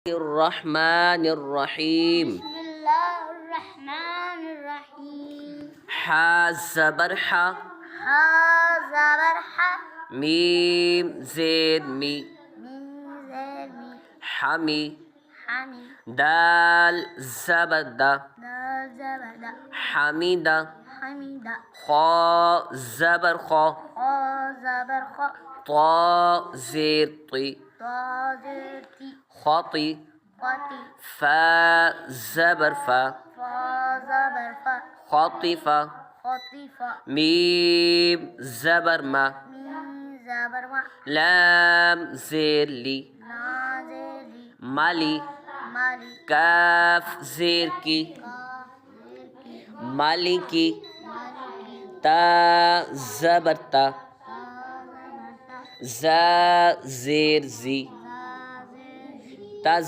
الرحمن الرحيم بسم الله الرحمن الرحيم حا زبر حا ها زبر ح ميم زيد مي ميم زير مي حمي حمي دال زبر دا دال زبر دا حميدة حميدة خا زبر خا خا زبر خ طا زير طي طا زير تي خطي قطي فا زبر فا فا زبر فا خطفة خطيفة ميم زبر ما ميم زبر ما لام زير لي نازلي مالي مالي كاف زير كي قاف زير كي مالكي مالكي تا زبر تا تا زبر تا زا زير زي زا زير زي تا